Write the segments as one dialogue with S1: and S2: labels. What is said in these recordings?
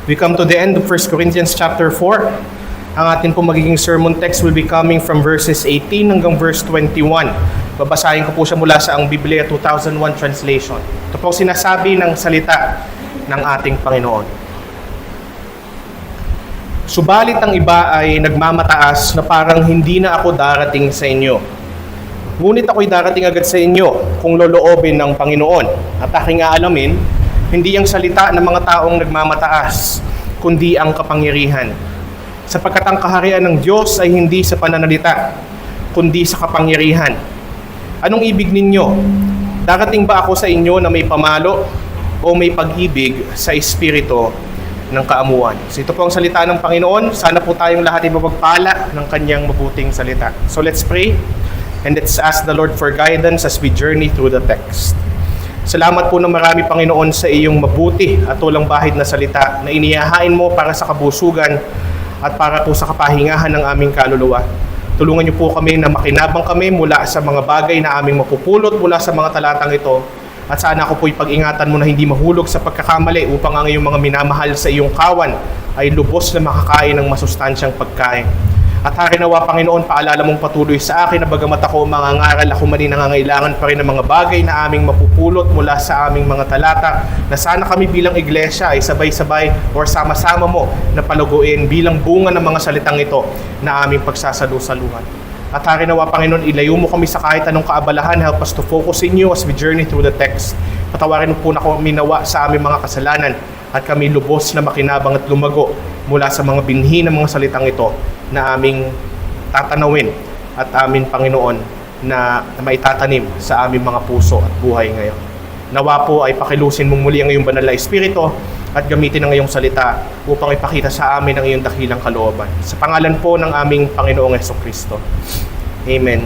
S1: We come to the end of 1 Corinthians chapter 4. Ang atin po magiging sermon text will be coming from verses 18 hanggang verse 21. Babasahin ko po siya mula sa ang Biblia 2001 translation. Ito po sinasabi ng salita ng ating Panginoon. Subalit ang iba ay nagmamataas na parang hindi na ako darating sa inyo. Ngunit ako'y darating agad sa inyo kung loloobin ng Panginoon. At aking aalamin, hindi ang salita ng mga taong nagmamataas, kundi ang kapangyarihan. Sapagkat ang kaharian ng Diyos ay hindi sa pananalita, kundi sa kapangyarihan. Anong ibig ninyo? Darating ba ako sa inyo na may pamalo o may pag-ibig sa espiritu ng kaamuan? So ito po ang salita ng Panginoon. Sana po tayong lahat ay mapagpala ng kanyang mabuting salita. So let's pray and let's ask the Lord for guidance as we journey through the text. Salamat po ng marami, Panginoon, sa iyong mabuti at walang bahid na salita na inihahain mo para sa kabusugan at para po sa kapahingahan ng aming kaluluwa. Tulungan niyo po kami na makinabang kami mula sa mga bagay na aming mapupulot mula sa mga talatang ito. At sana ako po'y pag-ingatan mo na hindi mahulog sa pagkakamali upang ang iyong mga minamahal sa iyong kawan ay lubos na makakain ng masustansyang pagkain. At hari nawa, Panginoon, paalala mong patuloy sa akin na bagamat ako mangangaral, ako man nangangailangan pa rin ng mga bagay na aming mapupulot mula sa aming mga talata, na sana kami bilang iglesia ay sabay-sabay o sama-sama mo na paluguin bilang bunga ng mga salitang ito na aming pagsasalu-saluhan. At hari nawa, Panginoon, ilayo mo kami sa kahit anong kaabalahan. Help us to focus in you as we journey through the text. Patawarin mo po na kami nawa sa aming mga kasalanan at kami lubos na makinabang at lumago mula sa mga binhi ng mga salitang ito na aming tatanawin at aming Panginoon na maitatanim sa aming mga puso at buhay ngayon. Nawa po ay pakilusin mong muli ang iyong banal na espiritu at gamitin ang iyong salita upang ipakita sa amin ang iyong dakilang kalooban. Sa pangalan po ng aming Panginoong Jesucristo. Amen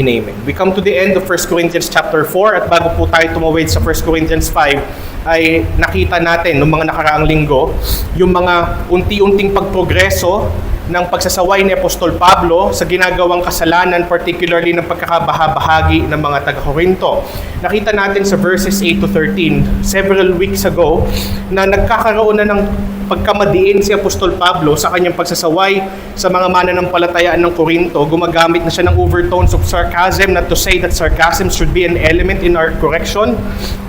S1: and amen. We come to the end of 1 Corinthians chapter 4 at bago po tayo tumawid sa 1 Corinthians 5 ay nakita natin noong mga nakaraang linggo yung mga unti-unting pagprogreso ng pagsasaway ni Apostol Pablo sa ginagawang kasalanan, particularly ng pagkakabahabahagi ng mga taga-Korinto. Nakita natin sa verses 8 to 13, several weeks ago, na nagkakaroon na ng pagkamadiin si Apostol Pablo sa kanyang pagsasaway sa mga mananampalatayaan ng Korinto. Gumagamit na siya ng overtones of sarcasm, not to say that sarcasm should be an element in our correction.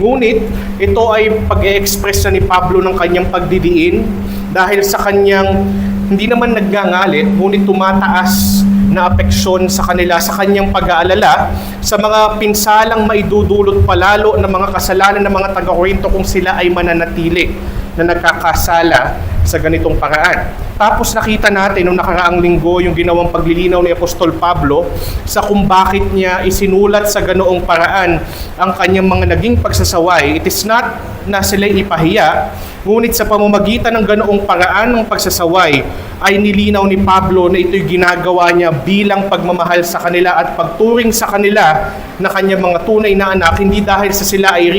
S1: Ngunit, ito ay pag-e-express na ni Pablo ng kanyang pagdidiin dahil sa kanyang hindi naman nagngangalit, ngunit tumataas na apeksyon sa kanila sa kanyang pag-aalala sa mga pinsalang maidudulot palalo ng mga kasalanan ng mga taga-Korinto kung sila ay mananatili na nagkakasala sa ganitong paraan. Tapos nakita natin nung nakaraang linggo yung ginawang paglilinaw ni Apostol Pablo sa kung bakit niya isinulat sa ganoong paraan ang kanyang mga naging pagsasaway. It is not na sila'y ipahiya, ngunit sa pamamagitan ng ganoong paraan ng pagsasaway ay nilinaw ni Pablo na ito'y ginagawa niya bilang pagmamahal sa kanila at pagturing sa kanila na kanyang mga tunay na anak, hindi dahil sa sila ay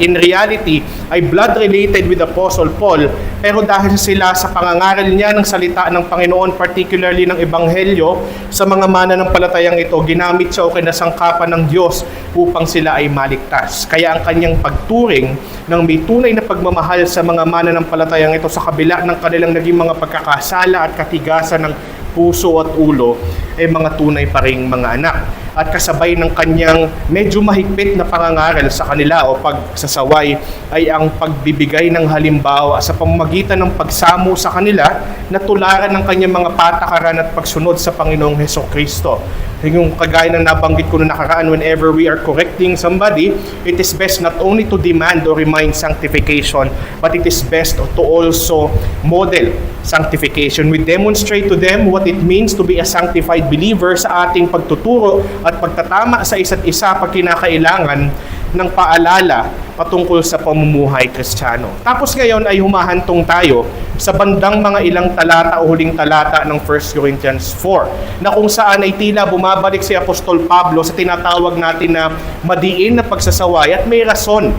S1: in reality ay blood related with Apostle Paul, pero dahil sila sa pangangaral niya ng salita ng Panginoon, particularly ng Ebanghelyo, sa mga mananampalatayang ito, ginamit siya o kinasangkapan ng Diyos upang sila ay maligtas. Kaya ang kanyang pagturing ng may tunay na pagmamahal sa mga mananampalatayang ito sa kabila ng kanilang naging mga pagkakasala at katigasan ng puso at ulo ay mga tunay pa ring mga anak. At kasabay ng kanyang medyo mahigpit na pangangaral sa kanila o pagsasaway ay ang pagbibigay ng halimbawa sa pamamagitan ng pagsamo sa kanila na tularan ng kanyang mga patakaran at pagsunod sa Panginoong Hesukristo. Yung kagaya ng nabanggit ko na nakaraan, whenever we are correcting somebody, it is best not only to demand or remind sanctification, but it is best to also model sanctification. We demonstrate to them what it means to be a sanctified believer sa ating pagtuturo at pagtatama sa isa't isa pag kinakailangan ng paalala patungkol sa pamumuhay Kristiyano. Tapos ngayon ay humahantong tayo sa bandang mga ilang talata o huling talata ng 1 Corinthians 4 na kung saan ay tila bumabalik si Apostol Pablo sa tinatawag natin na madiin na pagsasaway at may rason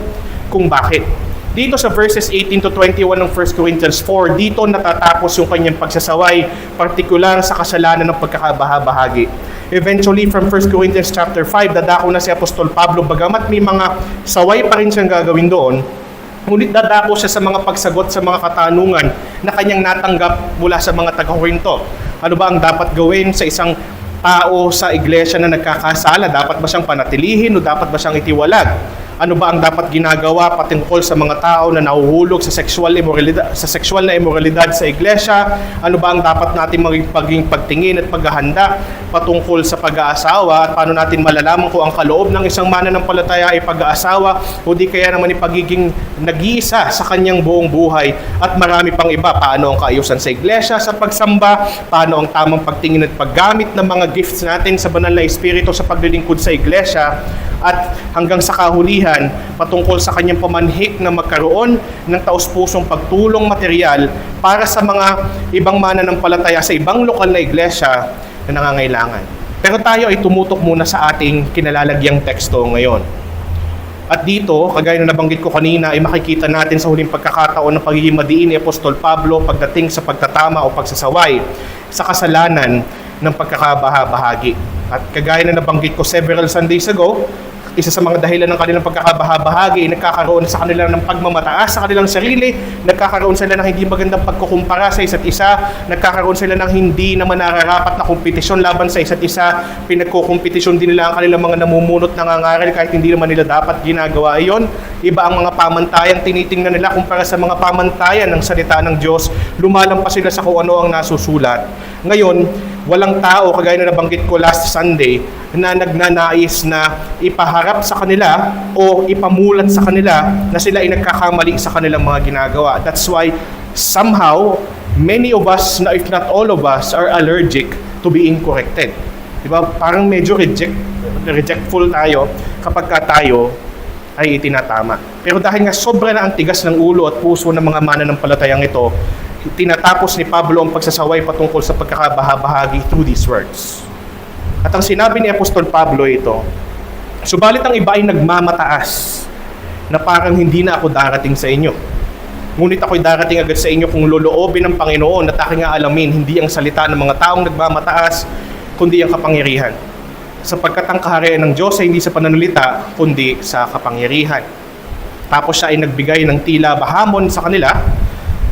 S1: kung bakit. Dito sa verses 18 to 21 ng 1 Corinthians 4, dito natatapos yung kanyang pagsasaway, partikular sa kasalanan ng pagkakabahabahagi. Eventually, from 1 Corinthians chapter 5, dadako na si Apostol Pablo, bagamat may mga saway pa rin siyang gagawin doon, Ngunit dadako siya sa mga pagsagot sa mga katanungan na kanyang natanggap mula sa mga taga-Korinto. Ano ba ang dapat gawin sa isang tao sa iglesia na nagkakasala? Dapat ba siyang panatilihin o dapat ba siyang itiwalag? Ano ba ang dapat ginagawa patungkol sa mga tao na nahuhulog sa sexual na immoralidad sa iglesia? Ano ba ang dapat natin maging pagtingin at paghahanda patungkol sa pag-aasawa? At paano natin malalaman kung ang kaloob ng isang mananampalataya ay pag-aasawa o di kaya naman pagiging nag-iisa sa kanyang buong buhay? At marami pang iba. Paano ang kaayusan sa iglesia, sa pagsamba? Paano ang tamang pagtingin at paggamit ng mga gifts natin sa banal na espiritu sa paglilingkod sa iglesia? At hanggang sa kahulihan, patungkol sa kanyang pamanhik na magkaroon ng taus-pusong pagtulong material para sa mga ibang mananampalataya sa ibang lokal na iglesia na nangangailangan. Pero tayo ay tumutok muna sa ating kinalalagyang teksto ngayon. At dito, kagaya na nabanggit ko kanina, ay makikita natin sa huling pagkakataon ng pagiging madiin ni Apostol Pablo pagdating sa pagtatama o pagsasaway sa kasalanan ng pagkakabahabahagi. At kagaya na nabanggit ko several Sundays ago, isa sa mga dahilan ng kanilang pagkakabahabahagi ay nagkakaroon sa kanila ng pagmamataas sa kanilang sarili, nagkakaroon sila ng hindi magandang pagkukumpara sa isa't isa, nagkakaroon sila ng hindi naman nararapat na kompetisyon laban sa isa't isa, pinagkukompetisyon din nila ang kanilang mga namumunot nangangaral kahit hindi naman nila dapat ginagawa iyon. Iba ang mga pamantayan tinitingnan nila kumpara sa mga pamantayan ng salita ng Diyos, lumalampas sila sa kung ano ang nasusulat. Ngayon, walang tao, kagaya na nabanggit ko last Sunday, na nagnanais na ipaharap sa kanila o ipamulat sa kanila na sila ay nagkakamali sa kanilang mga ginagawa. That's why somehow, many of us, if not all of us, are allergic to being corrected. Diba? Parang medyo rejectful tayo kapag tayo ay itinatama. Pero dahil nga sobra na ang tigas ng ulo at puso ng mga mananampalatayang ito, tinatapos ni Pablo ang pagsasaway patungkol sa pagkakabahabahagi through these words. At ang sinabi ni Apostol Pablo ito, subalit ang iba ay nagmamataas na parang hindi na ako darating sa inyo. Ngunit ako'y darating agad sa inyo kung loloobin ng Panginoon at aking aalamin hindi ang salita ng mga taong nagmamataas, kundi ang kapangyarihan. Sapagkat ang kaharian ng Diyos ay hindi sa pananalita, kundi sa kapangyarihan. Tapos siya ay nagbigay ng tila bahamon sa kanila.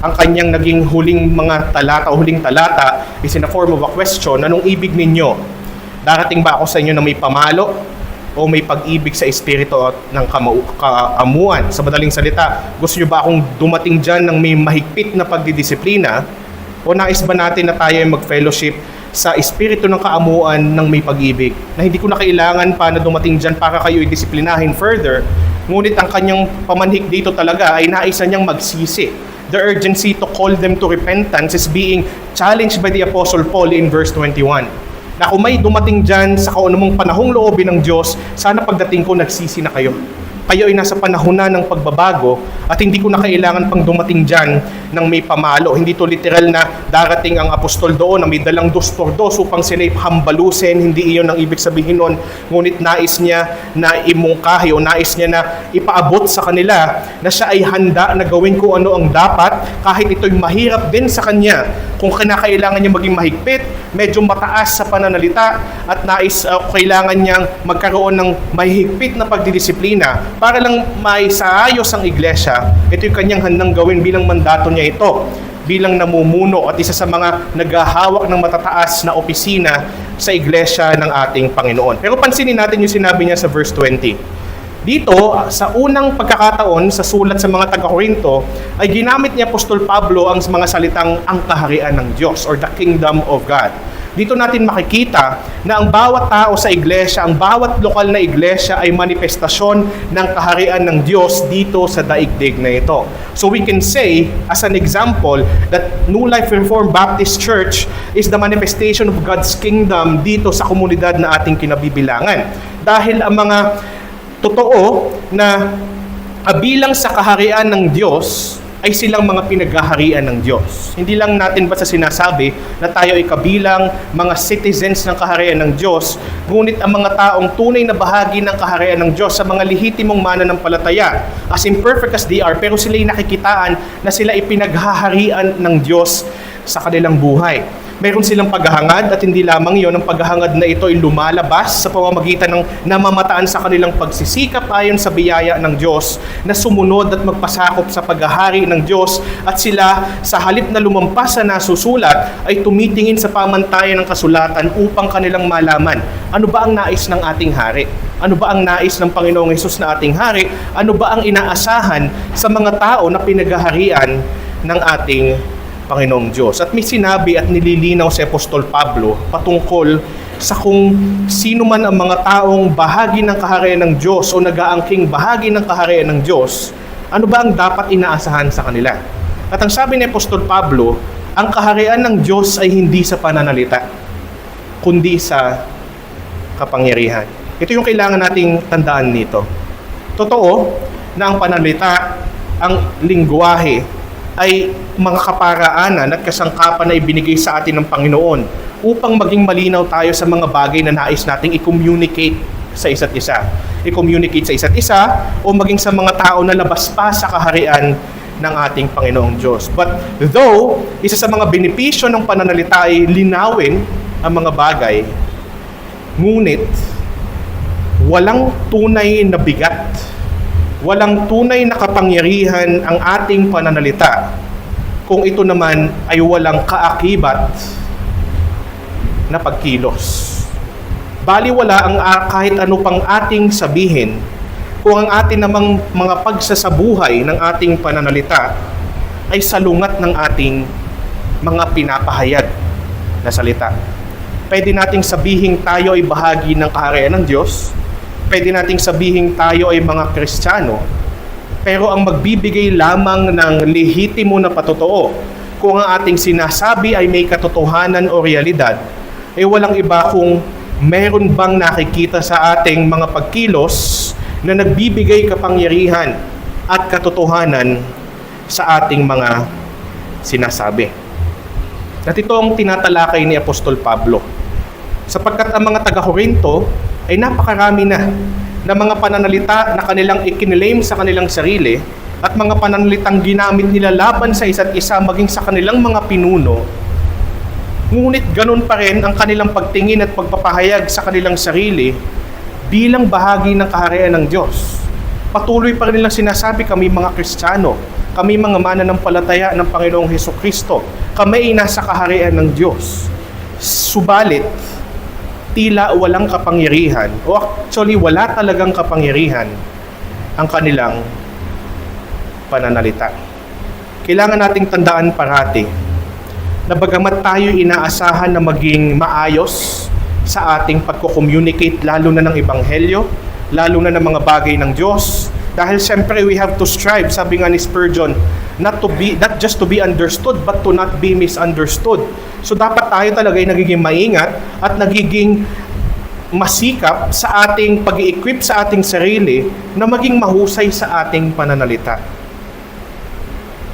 S1: Ang kanyang naging huling mga talata o huling talata is in a form of a question, anong ibig ninyo? Darating ba ako sa inyo na may pamalo o may pag-ibig sa espiritu at ng kaamuan? Sa madaling salita, gusto nyo ba akong dumating dyan ng may mahigpit na pagdidisiplina? O nais ba natin na tayo ay mag-fellowship sa espiritu ng kaamuan ng may pag-ibig? Na hindi ko na kailangan pa na dumating dyan para kayo i-disiplinahin further. Ngunit ang kanyang pamanhik dito talaga ay naisa niyang magsisi. The urgency to call them to repentance is being challenged by the Apostle Paul in verse 21. Na kung may dumating dyan sa kaunumang panahong loobin ng Diyos, sana pagdating ko nagsisi na kayo. Kayo ay nasa panahon na ng pagbabago at hindi ko na kailangan pang dumating dyan ng may pamalo. Hindi to literal na darating ang apostol doon na may dalang 2x2 upang sila'y hambalusin. Hindi iyon ang ibig sabihin nun. Ngunit nais niya na imungkahi o nais niya na ipaabot sa kanila na siya ay handa na gawin kung ano ang dapat kahit ito'y mahirap din sa kanya. Kung kinakailangan niya maging mahigpit, medyo mataas sa pananalita at kailangan niyang magkaroon ng mahigpit na pagdidisiplina para lang maisaayos ang iglesia. Ito yung kanyang handang gawin bilang mandato niya ito, bilang namumuno at isa sa mga naghahawak ng matataas na opisina sa iglesia ng ating Panginoon. Pero pansinin natin yung sinabi niya sa verse 20. Dito, sa unang pagkakataon sa sulat sa mga taga-Korinto, ay ginamit ni Apostol Pablo ang mga salitang ang kaharian ng Diyos or the kingdom of God. Dito natin makikita na ang bawat tao sa iglesia, ang bawat lokal na iglesia ay manifestasyon ng kaharian ng Diyos dito sa daigdig na ito. So we can say, as an example, that New Life Reformed Baptist Church is the manifestation of God's kingdom dito sa komunidad na ating kinabibilangan. Dahil ang mga totoo na bilang sa kaharian ng Diyos ay silang mga pinaghaharian ng Diyos. Hindi lang natin basta sinasabi na tayo ay kabilang mga citizens ng kaharian ng Diyos, ngunit ang mga taong tunay na bahagi ng kaharian ng Diyos sa mga lehitimong mananampalataya, as imperfect as they are, pero sila ay nakikitaan na sila ay pinaghaharian ng Diyos sa kanilang buhay. Meron silang paghahangad at hindi lamang yon, ang paghahangad na ito ay lumalabas sa pamamagitan ng namamataan sa kanilang pagsisikap ayon sa biyaya ng Diyos na sumunod at magpasakop sa paghahari ng Diyos, at sila sa halip na lumampas sa nasusulat ay tumitingin sa pamantayan ng kasulatan upang kanilang malaman ano ba ang nais ng ating hari. Ano ba ang nais ng Panginoong Hesus na ating hari? Ano ba ang inaasahan sa mga tao na pinaghaharian ng ating Panginoong Diyos? At may sinabi at nililinaw si Apostol Pablo patungkol sa kung sino man ang mga taong bahagi ng kaharian ng Diyos o nag-aangking bahagi ng kaharian ng Diyos, ano ba ang dapat inaasahan sa kanila? At ang sabi ni Apostol Pablo, ang kaharian ng Diyos ay hindi sa pananalita, kundi sa kapangyarihan. Ito yung kailangan nating tandaan nito. Totoo na ang pananalita, ang lingwahe, ay mga kaparaanan at kasangkapan na ibinigay sa atin ng Panginoon upang maging malinaw tayo sa mga bagay na nais nating i-communicate sa isa't isa. I-communicate sa isa't isa o maging sa mga tao na labas pa sa kaharian ng ating Panginoong Diyos. But though, isa sa mga benepisyo ng pananalita ay linawin ang mga bagay, ngunit walang tunay na bigat, walang tunay na kapangyarihan ang ating pananalita kung ito naman ay walang kaakibat na pagkilos. Baliwala ang kahit ano pang ating sabihin kung ang atin namang mga pagsasabuhay ng ating pananalita ay salungat ng ating mga pinapahayag na salita. Pwede nating sabihin tayo ay bahagi ng kaharian ng Diyos. Pwede nating sabihin tayo ay mga Kristiyano, pero ang magbibigay lamang ng lehitimo na patotoo kung ang ating sinasabi ay may katotohanan o realidad, ay walang iba kung meron bang nakikita sa ating mga pagkilos na nagbibigay kapangyarihan at katotohanan sa ating mga sinasabi. At ito ang tinatalakay ni Apostol Pablo. Sapagkat ang mga taga-Korinto ay napakarami na mga pananalita na kanilang ikinilaim sa kanilang sarili at mga pananalitang ginamit nila laban sa isa't isa maging sa kanilang mga pinuno. Ngunit ganun pa rin ang kanilang pagtingin at pagpapahayag sa kanilang sarili bilang bahagi ng kaharian ng Diyos. Patuloy pa rin nilang sinasabi, kami mga Kristiyano, kami mga mananampalataya ng Panginoong Hesukristo, kami ay nasa kaharian ng Diyos. Subalit, tila walang kapangyarihan, o actually wala talagang kapangyarihan ang kanilang pananalita. Kailangan nating tandaan parati na bagamat tayo inaasahan na maging maayos sa ating pagko-communicate lalo na ng Ebanghelyo, lalo na ng mga bagay ng Diyos, dahil siyempre we have to strive, sabi nga ni Spurgeon, not just to be understood but to not be misunderstood. So dapat tayo talaga ay nagiging maingat at nagiging masikap sa ating pag-i-equip sa ating sarili na maging mahusay sa ating pananalita.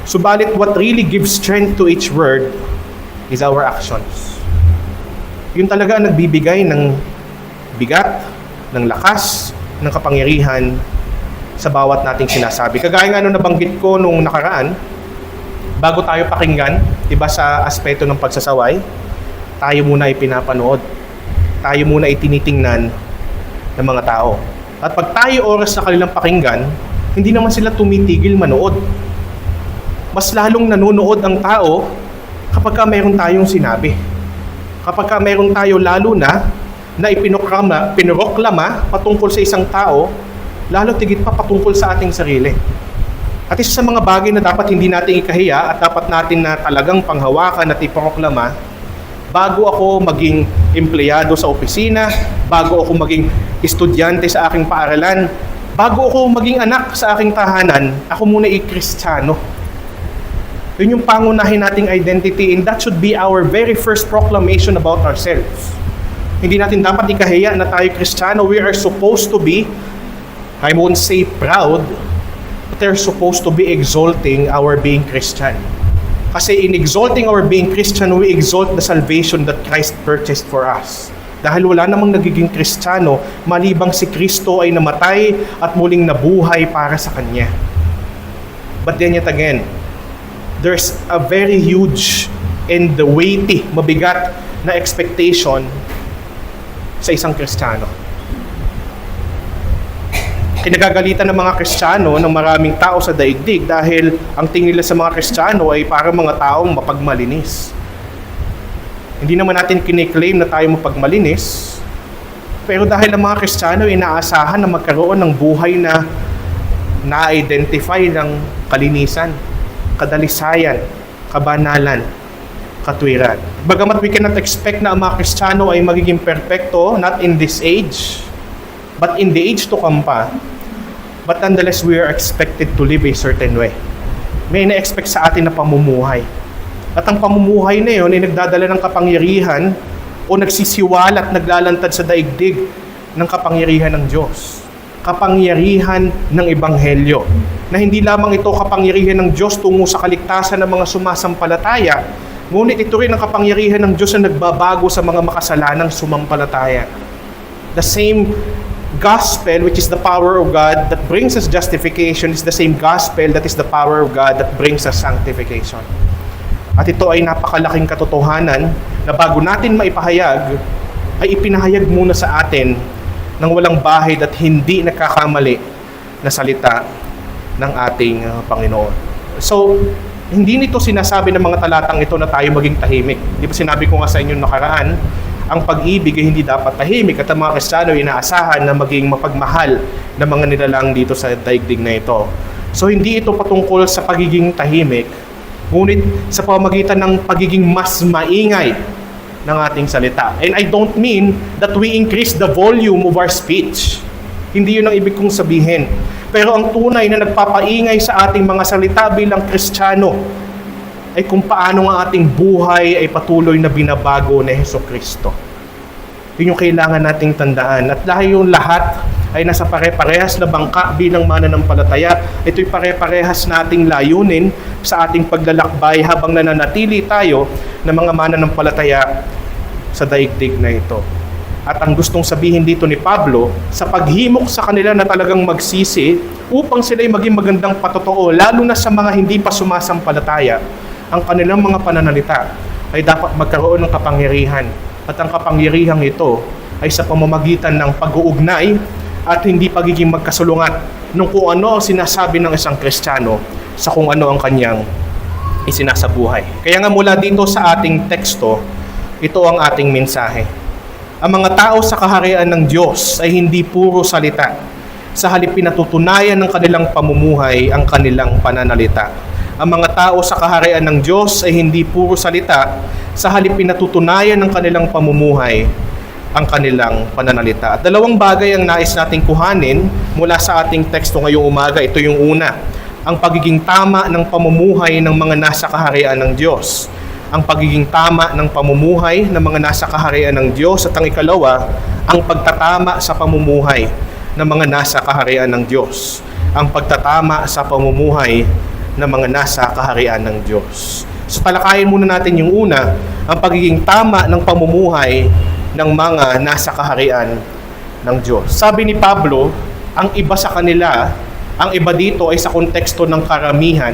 S1: Subalit what really gives strength to each word is our actions. Yun talaga ang nagbibigay ng bigat, ng lakas, ng kapangyarihan sa bawat nating sinasabi. Kagaya nga nung nabanggit ko nung nakaraan, bago tayo pakinggan, iba sa aspeto ng pagsasaway, tayo muna ay pinapanood. Tayo muna ay tinitingnan ng mga tao. At pag tayo oras na kanilang pakinggan, hindi naman sila tumitigil manood. Mas lalong nanonood ang tao kapag mayroon tayong sinabi. Kapag mayroon tayo lalo na ipinoklama patungkol sa isang tao, lalo tigit pa patungkol sa ating sarili. At isa sa mga bagay na dapat hindi natin ikahiya at dapat natin na talagang panghawakan at iproklama, bago ako maging empleyado sa opisina, bago ako maging estudyante sa aking paaralan, bago ako maging anak sa aking tahanan, ako muna Kristiyano. Yun yung pangunahin nating identity, and that should be our very first proclamation about ourselves. Hindi natin dapat ikahiya na tayo Kristiyano. We are supposed to be, I won't say proud, but they're supposed to be exalting our being Christian. Kasi in exalting our being Christian, we exalt the salvation that Christ purchased for us. Dahil wala namang nagiging Kristiyano malibang si Kristo ay namatay at muling nabuhay para sa Kanya. But then yet again, there's a very huge and the weighty, mabigat na expectation sa isang Kristiyano. Kinagagalitan ng mga Kristiyano ng maraming tao sa daigdig dahil ang tingin nila sa mga Kristiyano ay parang mga taong mapagmalinis. Hindi naman natin kiniklaim na tayo mapagmalinis, pero dahil ang mga Kristiyano ay inaasahan na magkaroon ng buhay na na-identify ng kalinisan, kadalisayan, kabanalan, katwiran. Bagamat we cannot expect na ang mga Kristiyano ay magiging perpekto, not in this age, but in the age to come pa, but nonetheless, we are expected to live a certain way. May na-expect sa atin na pamumuhay. At ang pamumuhay na yun ay nagdadala ng kapangyarihan o nagsisiwalat, naglalantad sa daigdig ng kapangyarihan ng Diyos. Kapangyarihan ng Ebanghelyo. Na hindi lamang ito kapangyarihan ng Diyos tungo sa kaligtasan ng mga sumasampalataya, ngunit ito rin ang kapangyarihan ng Diyos na nagbabago sa mga makasalanang sumampalataya. The same gospel, which is the power of God that brings us justification, is the same gospel that is the power of God that brings us sanctification. At ito ay napakalaking katotohanan na bago natin maipahayag, ay ipinahayag muna sa atin ng walang bahid at hindi nagkakamali na salita ng ating Panginoon. So, hindi nito sinasabi ng mga talatang ito na tayo maging tahimik. Di ba sinabi ko nga sa inyo nakaraan, ang pag-ibig ay hindi dapat tahimik at ang mga Kristiyano ay inaasahan na maging mapagmahal na mga nilalang dito sa daigdig na ito. So hindi ito patungkol sa pagiging tahimik, ngunit sa pamamagitan ng pagiging mas maingay ng ating salita. And I don't mean that we increase the volume of our speech. Hindi yun ang ibig kong sabihin. Pero ang tunay na nagpapaingay sa ating mga salita bilang Kristiyano ay kung paano ang ating buhay ay patuloy na binabago ni Hesukristo. Yun yung kailangan nating tandaan. At dahil yung lahat ay nasa pare-parehas na bangka bilang mananampalataya, ito'y pare-parehas nating layunin sa ating paglalakbay habang nananatili tayo ng mga mananampalataya sa daigdig na ito. At ang gustong sabihin dito ni Pablo, sa paghimok sa kanila na talagang magsisi upang sila'y maging magandang patotoo, lalo na sa mga hindi pa sumasampalataya, ang kanilang mga pananalita ay dapat magkaroon ng kapangyarihan. At ang kapangyarihang ito ay sa pamamagitan ng pag-uugnay at hindi pagiging magkasulungat nung kung ano ang sinasabi ng isang Kristiyano sa kung ano ang kanyang isinasabuhay. Kaya nga mula dito sa ating teksto, ito ang ating mensahe. Ang mga tao sa kaharian ng Diyos ay hindi puro salita. Sa halip pinatutunayan ng kanilang pamumuhay ang kanilang pananalita. Ang mga tao sa kaharian ng Diyos ay hindi puro salita, sa halip pinatutunayan ng kanilang pamumuhay ang kanilang pananalita. At dalawang bagay ang nais nating kuhanin mula sa ating teksto ngayong umaga. Ito yung una, ang pagiging tama ng pamumuhay ng mga nasa kaharian ng Diyos. Ang pagiging tama ng pamumuhay ng mga nasa kaharian ng Diyos. At ang ikalawa, ang pagtatama sa pamumuhay ng mga nasa kaharian ng Diyos. Ang pagtatama sa pamumuhay ng mga nasa kaharian ng Diyos. So talakayin muna natin yung una, ang pagiging tama ng pamumuhay ng mga nasa kaharian ng Diyos. Sabi ni Pablo, ang iba sa kanila, ang iba dito ay sa konteksto ng karamihan.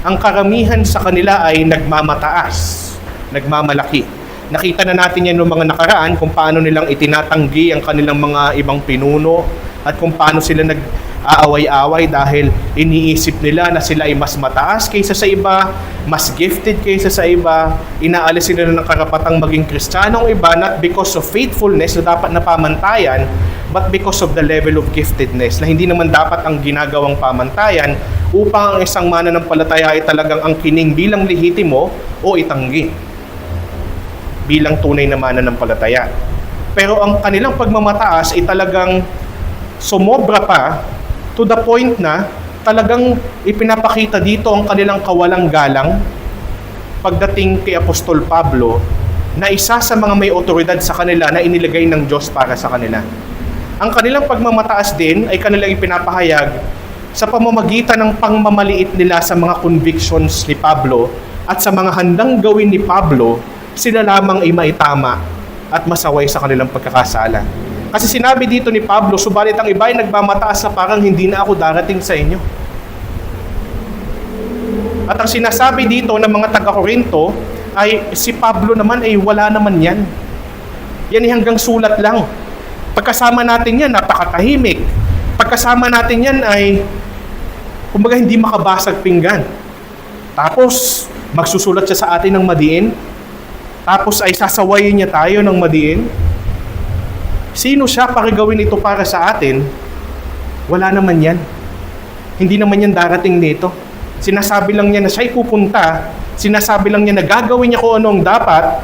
S1: Ang karamihan sa kanila ay nagmamataas, nagmamalaki. Nakita na natin yan noong mga nakaraan kung paano nilang itinatanggi ang kanilang mga ibang pinuno at kung paano sila nag-aaway-away dahil iniisip nila na sila ay mas mataas kaysa sa iba, mas gifted kaysa sa iba, inaalis sila ng karapatang maging Kristiyanong iba not because of faithfulness na dapat na pamantayan, but because of the level of giftedness na hindi naman dapat ang ginagawang pamantayan upang ang isang mananampalataya ay talagang ang kining bilang lehitimo o itanggi bilang tunay na mananampalataya. Pero ang kanilang pagmamataas ay talagang sumobra pa to the point na talagang ipinapakita dito ang kanilang kawalang galang pagdating kay Apostol Pablo na isa sa mga may otoridad sa kanila na inilagay ng Diyos para sa kanila. Ang kanilang pagmamataas din ay kanilang ipinapahayag sa pamamagitan ng pangmamaliit nila sa mga convictions ni Pablo at sa mga handang gawin ni Pablo, sila lamang ay maitama at masaway sa kanilang pagkakasala. Kasi sinabi dito ni Pablo, subalit ang iba ay nagmamataas na parang hindi na ako darating sa inyo. At ang sinasabi dito ng mga taga-Korinto ay si Pablo naman ay wala naman yan. Yan ay hanggang sulat lang. Pagkasama natin yan, napakatahimik. Pagkasama natin yan ay, kumbaga, hindi makabasag pinggan. Tapos, magsusulat siya sa atin ng madiin. Tapos ay sasawayin niya tayo ng madiin. Sino siya para gawin ito para sa atin? Wala naman yan. Hindi naman yan darating nito. Sinasabi lang niya na siya'y pupunta. Sinasabi lang niya na gagawin niya kung anong dapat.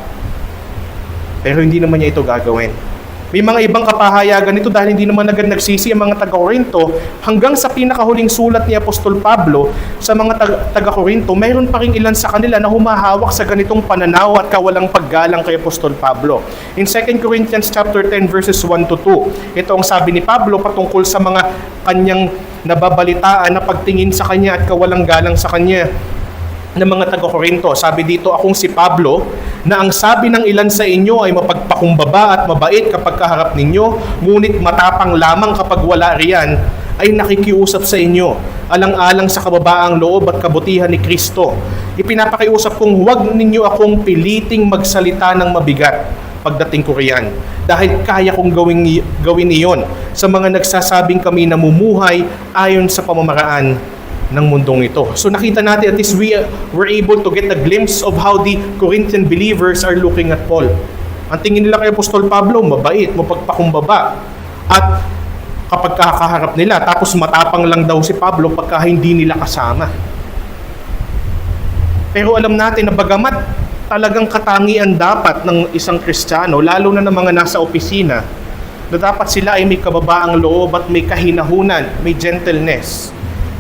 S1: Pero hindi naman niya ito gagawin. May mga ibang kapahayagan ito dahil hindi naman agad nagsisi ang mga taga-Korinto. Hanggang sa pinakahuling sulat ni Apostol Pablo sa mga taga-Korinto, mayroon pa rin ilan sa kanila na humahawak sa ganitong pananaw at kawalang paggalang kay Apostol Pablo. In 2 Corinthians chapter 10 verses 1 to 2, ito ang sabi ni Pablo patungkol sa mga kanyang nababalitaan na pagtingin sa kanya at kawalang galang sa kanya ng mga taga-Korinto. Sabi dito, akong si Pablo, na ang sabi ng ilan sa inyo ay mapagpakumbaba at mabait kapag kaharap ninyo, ngunit matapang lamang kapag wala riyan, ay nakikiusap sa inyo, alang-alang sa kababaang loob at kabutihan ni Kristo. Ipinapakiusap kong huwag ninyo akong piliting magsalita ng mabigat pagdating ko riyan, dahil kaya kong gawin iyon sa mga nagsasabing kami namumuhay ayon sa pamamaraan ng mundong ito. So nakita natin at least we were able to get a glimpse of how the Corinthian believers are looking at Paul. Ang tingin nila kay Apostol Pablo, mabait, mapagpakumbaba. At kapag kakaharap nila, tapos matapang lang daw si Pablo pagka hindi nila kasama. Pero alam natin na bagamat talagang katangian dapat ng isang Kristiyano, lalo na ng mga nasa opisina, na dapat sila ay may kababaang loob at may kahinahunan, may gentleness.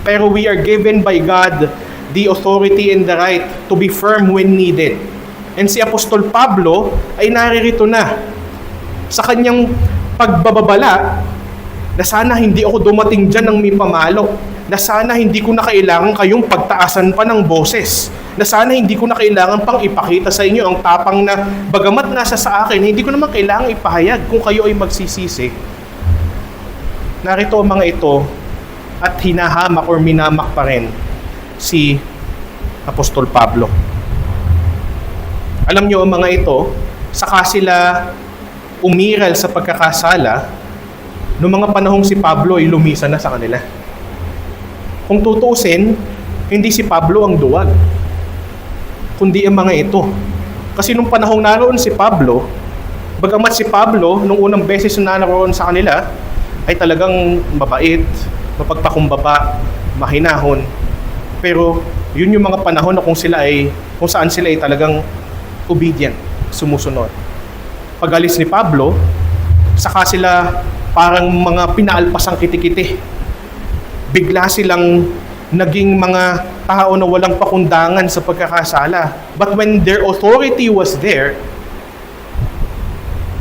S1: Pero we are given by God the authority and the right to be firm when needed. And si Apostol Pablo ay naririto na sa kanyang pagbababala na sana hindi ako dumating dyan ng may pamalo, na sana hindi ko na kailangan kayong pagtaasan pa ng boses, na sana hindi ko na kailangan pang ipakita sa inyo ang tapang na bagamat nasa sa akin, hindi ko naman kailangan ipahayag kung kayo ay magsisisi. Narito ang mga ito at hinahamak or minamak pa rin si Apostol Pablo. Alam nyo, ang mga ito, saka sila umiral sa pagkakasala noong mga panahong si Pablo ay lumisan na sa kanila. Kung tutuusin, hindi si Pablo ang duwag, kundi ang mga ito. Kasi nung panahong naroon si Pablo, bagamat si Pablo, nung unang beses na naroon sa kanila, ay talagang mabait, mapagpakumbaba, mahinahon. Pero yun yung mga panahon na kung saan sila ay talagang obedient, sumusunod. Pag-alis ni Pablo, saka sila parang mga pinaalpasang kitikiti. Bigla silang naging mga tao na walang pakundangan sa pagkakasala. But when their authority was there,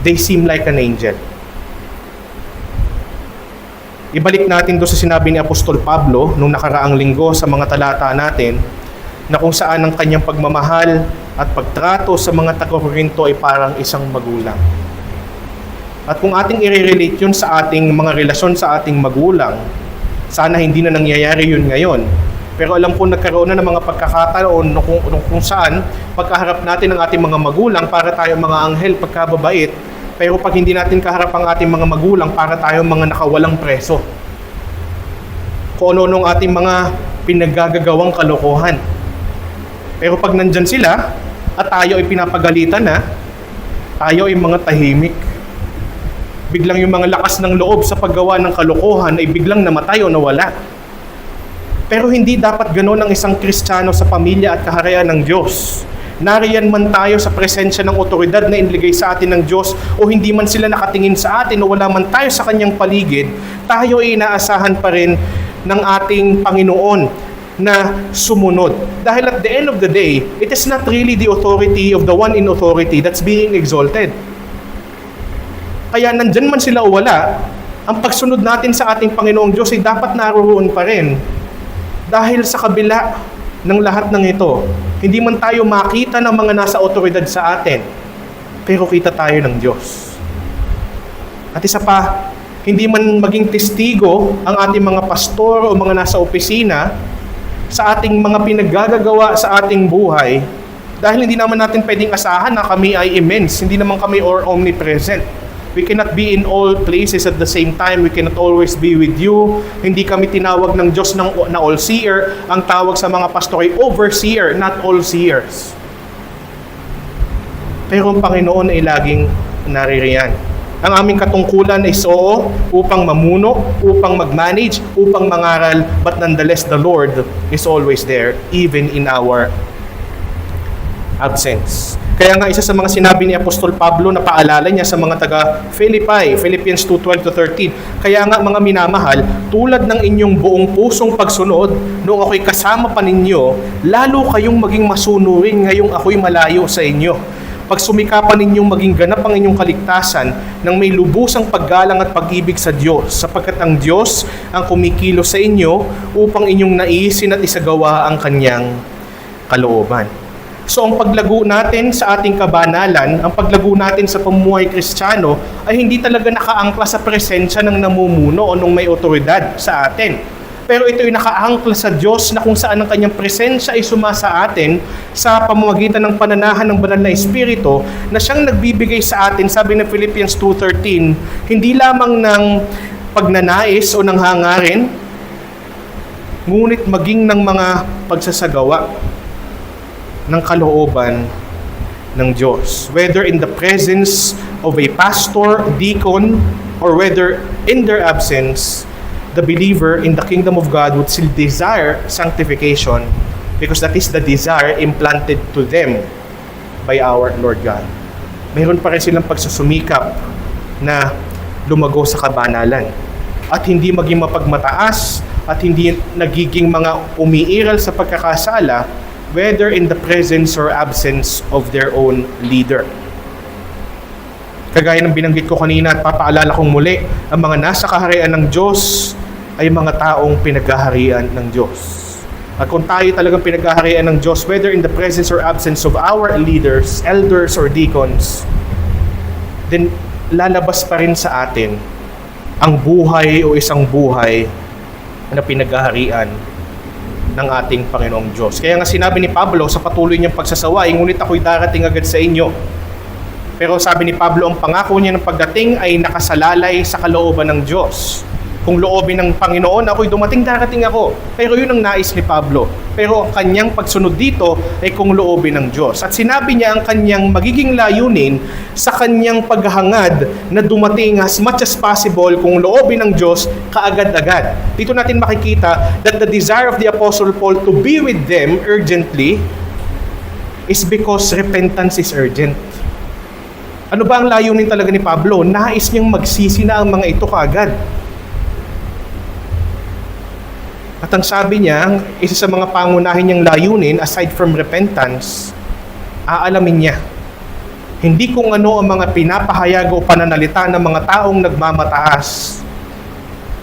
S1: they seem like an angel. Ibalik natin doon sa sinabi ni Apostol Pablo nung nakaraang linggo sa mga talata natin na kung saan ang kanyang pagmamahal at pagtrato sa mga taga-Korinto ay parang isang magulang. At kung ating i-relate yun sa ating mga relasyon sa ating magulang, sana hindi na nangyayari yun ngayon. Pero alam ko nagkaroon na ng mga pagkakataon kung saan pagkaharap natin ng ating mga magulang para tayo mga anghel pagkababait, pero pag hindi natin kaharap ang ating mga magulang, para tayong mga nakawalang preso. Kung ano-anong ating mga pinaggagawang kalokohan. Pero pag nandyan sila, at tayo ay pinapagalitan na, tayo ay mga tahimik. Biglang yung mga lakas ng loob sa paggawa ng kalokohan ay biglang namatay o nawala. Pero hindi dapat ganoon ang isang Kristiyano sa pamilya at kaharian ng Diyos. Nariyan man tayo sa presensya ng otoridad na inilagay sa atin ng Diyos o hindi man sila nakatingin sa atin o wala man tayo sa kanyang paligid, tayo ay inaasahan pa rin ng ating Panginoon na sumunod. Dahil at the end of the day, it is not really the authority of the one in authority that's being exalted. Kaya nandyan man sila o wala, ang pagsunod natin sa ating Panginoong Diyos ay dapat naroon pa rin. Dahil sa kabila ng lahat ng ito, hindi man tayo makita ng mga nasa otoridad sa atin, pero kita tayo ng Diyos. At isa pa, hindi man maging testigo ang ating mga pastor o mga nasa opisina sa ating mga pinaggagawa sa ating buhay, Dahil hindi naman natin pwedeng asahan na kami ay immense. Hindi naman kami omnipresent. We cannot be in all places at the same time. We cannot always be with you. Hindi kami tinawag ng Diyos na all-seer. Ang tawag sa mga pastor ay overseer, not all-seers. Pero ang Panginoon ay laging naririyan. Ang aming katungkulan ay upang mamuno, upang mag-manage, upang mangaral, but nonetheless, the Lord is always there, even in our absence. Kaya nga isa sa mga sinabi ni Apostol Pablo na paalala niya sa mga taga Philippians 2:12-13, kaya nga mga minamahal, tulad ng inyong buong pusong pagsunod, noong ako'y kasama pa ninyo, lalo kayong maging masunurin ngayong ako'y malayo sa inyo. Pagsumikapan ninyong maging ganap ang inyong kaligtasan ng may lubusang paggalang at pag-ibig sa Diyos, sapagkat ang Diyos ang kumikilos sa inyo upang inyong naisin at isagawa ang kanyang kalooban. So ang paglago natin sa ating kabanalan, ang paglago natin sa pamumuhay Kristiyano ay hindi talaga nakaangkla sa presensya ng namumuno o ng may otoridad sa atin. Pero ito ay nakaangkla sa Diyos na kung saan ang kanyang presensya ay sumasa atin sa pamamagitan ng pananahan ng banal na Espiritu na siyang nagbibigay sa atin, sabi ng Philippians 2:13, hindi lamang ng pagnanais o ng hangarin, ngunit maging ng mga pagsasagawa ng kalooban ng Diyos. Whether in the presence of a pastor, deacon, or whether in their absence, the believer in the kingdom of God would still desire sanctification because that is the desire implanted to them by our Lord God. Mayroon pa rin silang pagsusumikap na lumago sa kabanalan at hindi maging mapagmataas at hindi nagiging mga umiiral sa pagkakasala whether in the presence or absence of their own leader. Kagaya ng binanggit ko kanina at papaalala kong muli, ang mga nasa kaharian ng Diyos ay mga taong pinaghaharian ng Diyos. At kung tayo talagang pinaghaharian ng Diyos, whether in the presence or absence of our leaders, elders, or deacons, then lalabas pa rin sa atin ang buhay o isang buhay na pinaghaharian ng ating Panginoong Diyos. Kaya nga sinabi ni Pablo sa patuloy niyang pagsasawain, ngunit ako'y darating agad sa inyo. Pero sabi ni Pablo, ang pangako niya ng pagdating ay nakasalalay sa kalooban ng Diyos. Kung loobin ng Panginoon, ako'y darating ako. Pero yun ang nais ni Pablo. Pero ang kanyang pagsunod dito ay kung loobin ng Diyos. At sinabi niya ang kanyang magiging layunin sa kanyang paghahangad na dumating as much as possible kung loobin ng Diyos kaagad-agad. Dito natin makikita that the desire of the Apostle Paul to be with them urgently is because repentance is urgent. Ano ba ang layunin talaga ni Pablo? Nais niyang magsisi na ang mga ito kaagad. At ang sabi niya, isa sa mga pangunahin niyang layunin, aside from repentance, aalamin niya. Hindi kung ano ang mga pinapahayag o pananalita ng mga taong nagmamataas,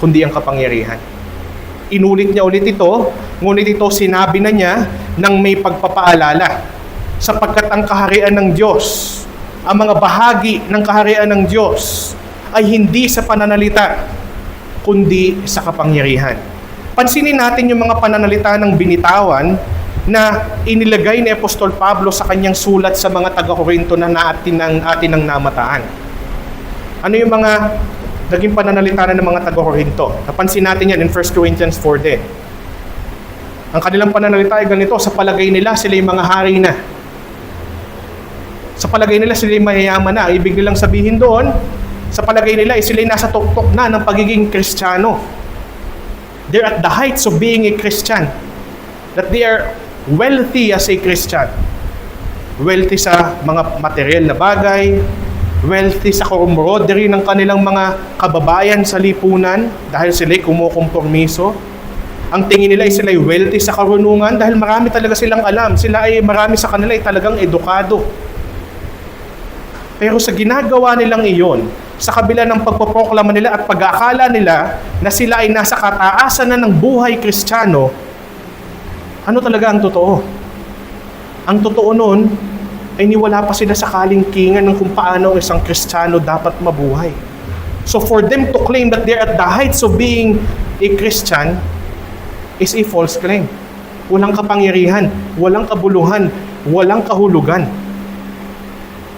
S1: kundi ang kapangyarihan. Inulit niya ulit ito, ngunit ito sinabi na niya nang may pagpapaalala. Sapagkat ang kaharian ng Diyos, ang mga bahagi ng kaharian ng Diyos ay hindi sa pananalita, kundi sa kapangyarihan. Pansinin natin yung mga pananalita ng binitawan na inilagay ni Apostol Pablo sa kanyang sulat sa mga taga-Korinto na atin ng namataan. Ano yung mga naging pananalita ng mga taga-Korinto? Napansin natin yan in 1 Corinthians 4 din. Ang kanilang pananalita ay ganito, sa palagay nila sila yung mga hari na. Sa palagay nila sila yung mayayaman na. Ibig nilang sabihin doon, sa palagay nila sila yung nasa tuktok na ng pagiging Kristiyano. They're at the heights of being a Christian. That they are wealthy as a Christian. Wealthy sa mga material na bagay, wealthy sa camaraderie ng kanilang mga kababayan sa lipunan dahil sila'y kumukompormiso. Ang tingin nila ay sila'y wealthy sa karunungan dahil marami talaga silang alam. Marami sa kanila ay talagang edukado. Pero sa ginagawa nilang iyon, sa kabila ng pagpoproklama nila at pag-aakala nila na sila ay nasa kataasan na ng buhay Kristiyano, ano talaga ang totoo? Ang totoo nun ay niwala pa sila sa kalingkingan ng kung paano ang isang Kristiyano dapat mabuhay. So for them to claim that they're at the heights of being a Christian is a false claim. Walang kapangyarihan, walang kabuluhan, walang kahulugan.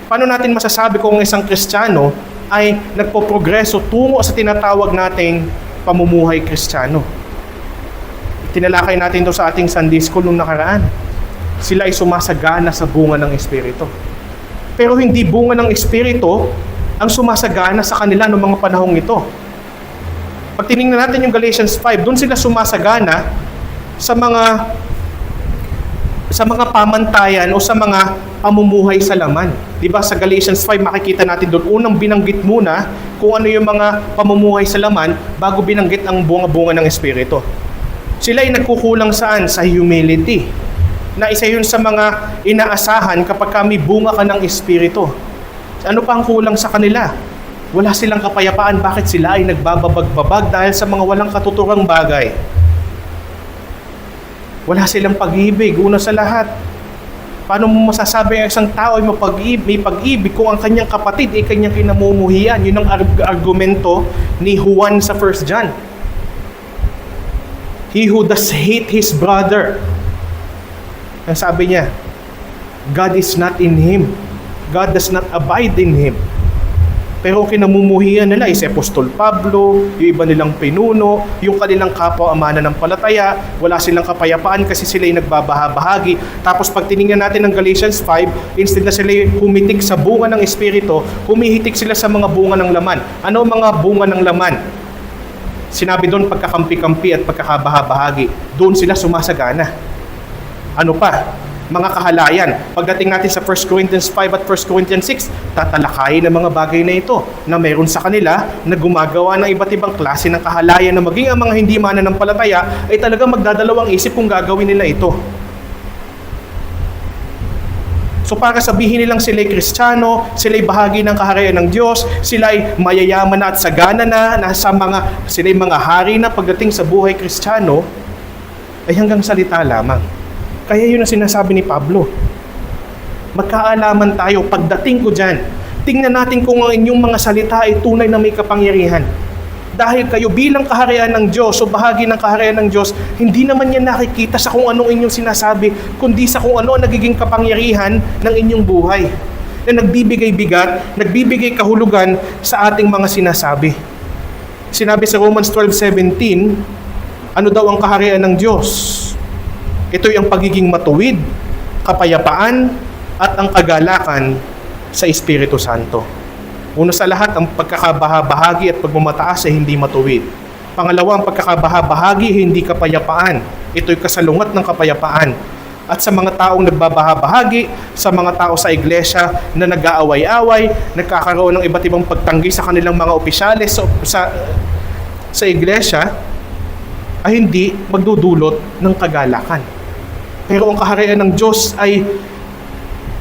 S1: Paano natin masasabi kung isang Kristiyano ay nagpoprogreso tungo sa tinatawag nating pamumuhay Kristiyano? Tinalakay natin ito sa ating Sunday School nung nakaraan. Sila ay sumasagana sa bunga ng Espiritu. Pero hindi bunga ng Espiritu ang sumasagana sa kanila noong mga panahong ito. Pag tinignan natin yung Galatians 5, doon sila sumasagana sa mga pamantayan o sa mga pamumuhay sa laman. Diba sa Galatians 5 makikita natin doon, unang binanggit muna kung ano yung mga pamumuhay sa laman bago binanggit ang bunga-bunga ng Espiritu. Sila ay nagkukulang saan? Sa humility. Na isa yun sa mga inaasahan kapag kami bunga ka ng Espiritu. Ano pa ang kulang sa kanila? Wala silang kapayapaan. Bakit sila ay nagbababag-babag dahil sa mga walang katuturang bagay? Wala silang pag-ibig. Una sa lahat, paano mo masasabi ang isang tao ay may pag-ibig kung ang kanyang kapatid ay kanyang kinamumuhian? Yun ang argumento ni Juan sa 1 John. He who does hate his brother. Ang sabi niya, God is not in him. God does not abide in him. Pero kinamumuhian nila is Apostol Pablo, yung iba nilang pinuno, yung kanilang kapwa mananampalataya, wala silang kapayapaan kasi sila yung nagbabahabahagi. Tapos pag tinignan natin ng Galatians 5, instead na sila humitik sa bunga ng Espiritu, humihitik sila sa mga bunga ng laman. Ano ang mga bunga ng laman? Sinabi doon pagkakampi-kampi at pagkakabahabahagi. Doon sila sumasagana. Ano pa? Mga kahalayan. Pagdating natin sa 1 Corinthians 5 at 1 Corinthians 6, tatalakayin ang mga bagay na ito na meron sa kanila na gumagawa ng iba't ibang klase ng kahalayan na maging ang mga hindi mananampalataya ay talagang magdadalawang isip kung gagawin nila ito. So para sabihin nilang sila'y Kristiyano, sila'y bahagi ng kaharian ng Diyos, sila'y mayayaman na at sagana na, sila'y mga hari na pagdating sa buhay Kristiyano, ay hanggang salita lamang. Kaya yun ang sinasabi ni Pablo. Magkaalaman tayo pagdating ko dyan. Tingnan natin kung ang inyong mga salita ay tunay na may kapangyarihan. Dahil kayo bilang kaharian ng Diyos o bahagi ng kaharian ng Diyos, hindi naman yan nakikita sa kung anong inyong sinasabi, kundi sa kung ano ang nagiging kapangyarihan ng inyong buhay. Na nagbibigay bigat, nagbibigay kahulugan sa ating mga sinasabi. Sinabi sa Romans 12:17, ano daw ang kaharian ng Diyos? Ito'y ang pagiging matuwid, kapayapaan, at ang kagalakan sa Espiritu Santo. Una sa lahat, ang pagkakabahabahagi at pagmamataas ay hindi matuwid. Pangalawa, ang pagkakabahabahagi ay hindi kapayapaan. Ito'y kasalungat ng kapayapaan. At sa mga taong nagbabahabahagi, sa mga tao sa iglesia na nag-aaway-away, nagkakaroon ng iba't ibang pagtanggi sa kanilang mga opisyales sa iglesia, ay hindi magdudulot ng kagalakan. Pero ang kaharian ng Diyos ay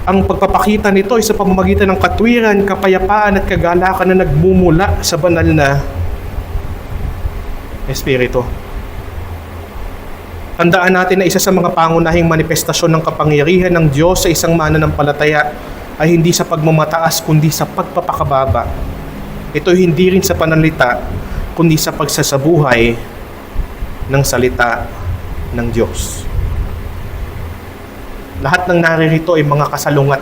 S1: ang pagpapakita nito ay sa pamamagitan ng katwiran, kapayapaan at kagalakan na nagmumula sa banal na Espiritu. Tandaan natin na isa sa mga pangunahing manifestasyon ng kapangyarihan ng Diyos sa isang mananampalataya ay hindi sa pagmamataas kundi sa pagpapakababa. Ito hindi rin sa pananalita kundi sa pagsasabuhay ng salita ng Diyos. Lahat ng naririto ay mga kasalungat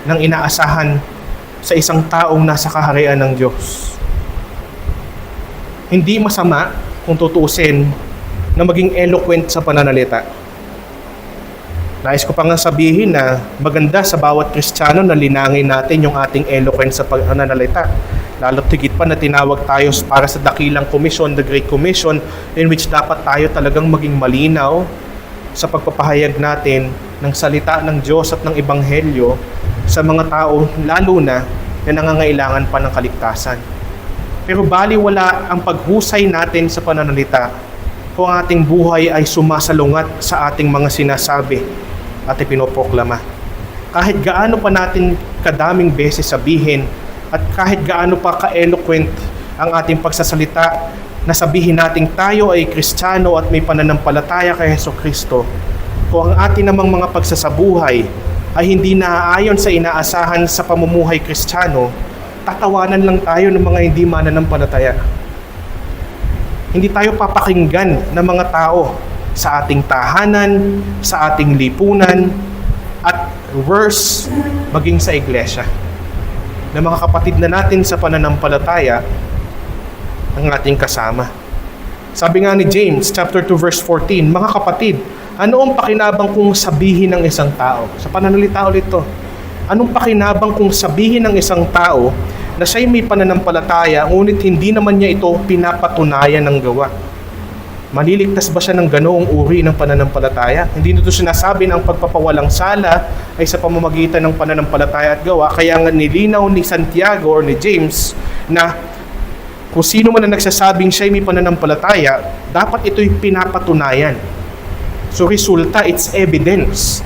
S1: ng inaasahan sa isang taong nasa kaharian ng Diyos. Hindi masama kung tutuusin na maging eloquent sa pananalita. Nais ko pa nga sabihin na maganda sa bawat Kristiyano na linangin natin yung ating eloquence sa pananalita. Lalo't higit pa na tinawag tayo para sa dakilang komisyon, the Great Commission, in which dapat tayo talagang maging malinaw sa pagpapahayag natin ng salita ng Diyos at ng Ebanghelyo sa mga tao, lalo na nangangailangan pa ng kaligtasan. Pero baliwala ang paghusay natin sa pananalita kung ang ating buhay ay sumasalungat sa ating mga sinasabi at ipinoproklama. Kahit gaano pa natin kadaming beses sabihin at kahit gaano pa ka-eloquent ang ating pagsasalita na sabihin nating tayo ay Kristiyano at may pananampalataya kay Hesukristo, kung ang ating namang mga pagsasabuhay ay hindi naaayon sa inaasahan sa pamumuhay Kristiyano, tatawanan lang tayo ng mga hindi mananampalataya. Hindi tayo papakinggan ng mga tao sa ating tahanan, sa ating lipunan, verse maging sa iglesia. Na mga kapatid na natin sa pananampalataya ang ating kasama. Sabi nga ni James, chapter 2, verse 14, mga kapatid, ano ang pakinabang kung sabihin ng isang tao? Sa pananalita ulit ito. Anong pakinabang kung sabihin ng isang tao na siya'y may pananampalataya, ngunit hindi naman niya ito pinapatunayan ng gawa? Maliligtas ba siya ng ganoong uri ng pananampalataya? Hindi nito sinasabi na ang pagpapawalang sala ay sa pamamagitan ng pananampalataya at gawa. Kaya nga nilinaw ni Santiago or ni James na kung sino man ang nagsasabing siya'y may pananampalataya, dapat ito'y pinapatunayan. So resulta, it's evidence.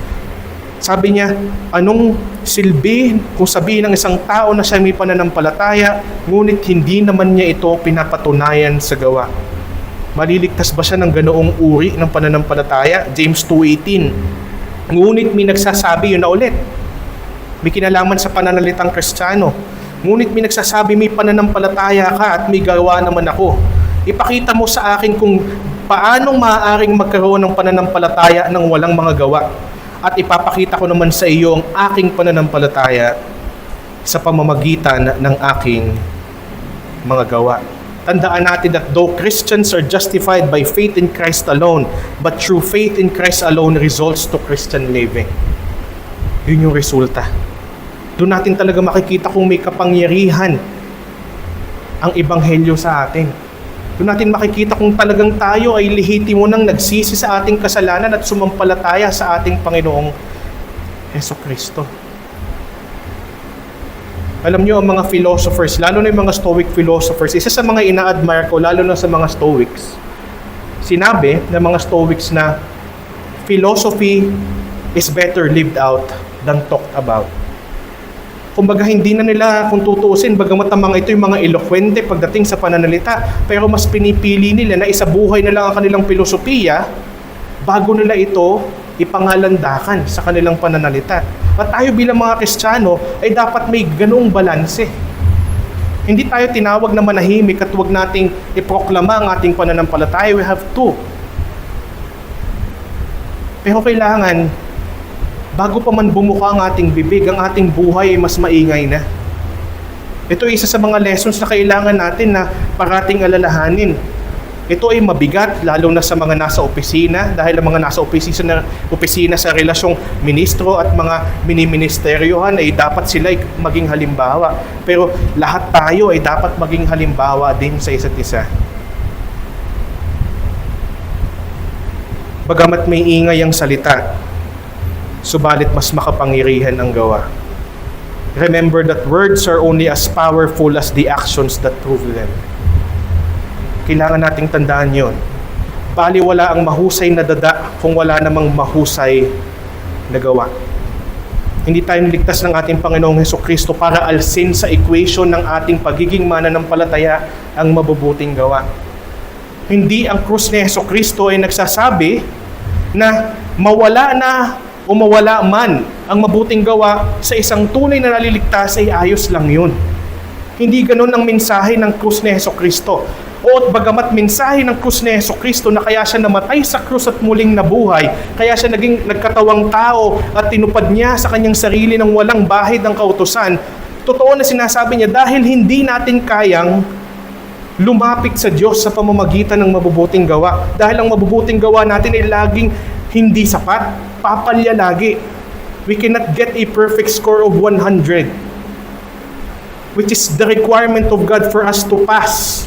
S1: Sabi niya, anong silbi kung sabihin ng isang tao na siya may pananampalataya, ngunit hindi naman niya ito pinapatunayan sa gawa? Maliligtas ba siya ng ganoong uri ng pananampalataya? James 2:18. Ngunit may nagsasabi, yun na ulit, may kinalaman sa pananalitang Kristiyano. Ngunit may nagsasabi, may pananampalataya ka at may gawa naman ako. Ipakita mo sa akin kung paanong maaaring magkaroon ng pananampalataya ng walang mga gawa. At ipapakita ko naman sa iyo ang aking pananampalataya sa pamamagitan ng aking mga gawa. Tandaan natin that though Christians are justified by faith in Christ alone, but through faith in Christ alone results to Christian living. Yun yung resulta. Doon natin talaga makikita kung may kapangyarihan ang ebanghelyo sa atin. Doon natin makikita kung talagang tayo ay lehitimo nang nagsisi sa ating kasalanan at sumampalataya sa ating Panginoong Hesukristo. Alam nyo, ang mga philosophers, lalo na yung mga Stoic philosophers, isa sa mga ina-admire ko, lalo na sa mga Stoics, sinabi ng mga Stoics na philosophy is better lived out than talked about. Kumbaga, hindi na nila, kung tutuusin, bagamat ang mga ito yung mga elokwente pagdating sa pananalita, pero mas pinipili nila na isabuhay na lang ang kanilang filosofiya bago nila ito ipangalandakan sa kanilang pananalita. At tayo bilang mga Kristiyano ay dapat may ganoong balanse. Hindi tayo tinawag na manahimik at huwag nating iproklama ang ating pananampalataya. We have to. Pero kailangan, bago pa man bumuka ang ating bibig, ang ating buhay ay mas maingay na. Ito ay isa sa mga lessons na kailangan natin na parating alalahanin. Ito ay mabigat, lalo na sa mga nasa opisina, dahil ang mga nasa opisina sa relasyong ministro at mga miniministeryohan ay dapat sila ay maging halimbawa. Pero lahat tayo ay dapat maging halimbawa din sa isa't isa. Bagamat may ingay ang salita, subalit mas makapangyarihan ang gawa. Remember that words are only as powerful as the actions that prove them. Kailangan nating tandaan yon. Baliwala ang mahusay na dada kung wala namang mahusay na gawa. Hindi tayo niligtas ng ating Panginoong Hesukristo para alsin sa equation ng ating pagiging mananampalataya ang mabubuting gawa. Hindi ang krus ni Hesukristo ay nagsasabi na mawala na o mawala man ang mabuting gawa sa isang tunay na naliligtas ay ayos lang yun. Hindi ganun ang mensahe ng krus ni Hesukristo. O bagamat mensahe ng krus ni Hesukristo na kaya siya namatay sa krus at muling nabuhay, kaya siya naging nagkatawang tao at tinupad niya sa kanyang sarili ng walang bahid ng kautusan, totoo na sinasabi niya dahil hindi natin kayang lumapit sa Diyos sa pamamagitan ng mabubuting gawa. Dahil ang mabubuting gawa natin ay laging hindi sapat, papalya lagi. We cannot get a perfect score of 100, which is the requirement of God for us to pass.